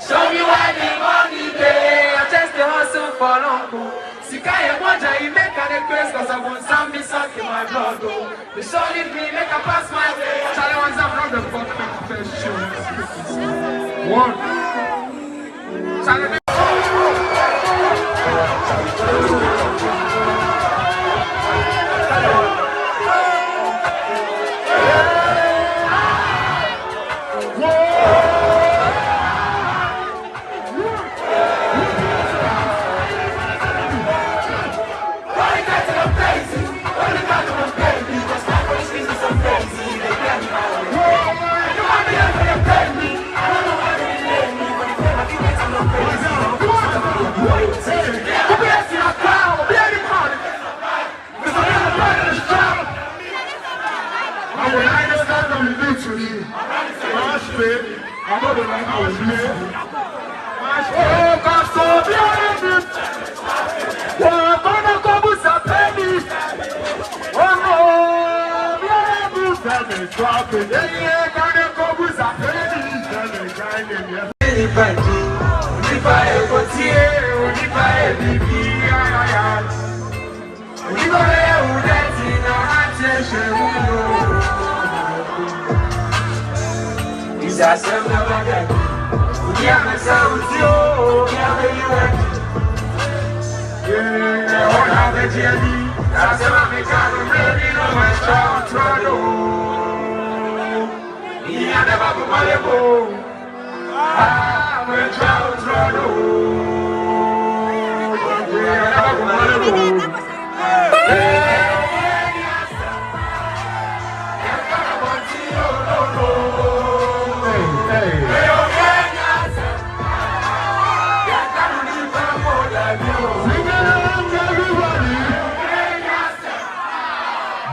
Show me why the money day. I just the hustle for long. Sikaya moja you make a request cause I want some be suck in my blood. The show leave me make a pass my way. Charlie wants up from the first show. One. Charlie.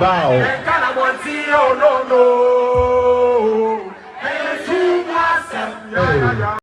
Bow.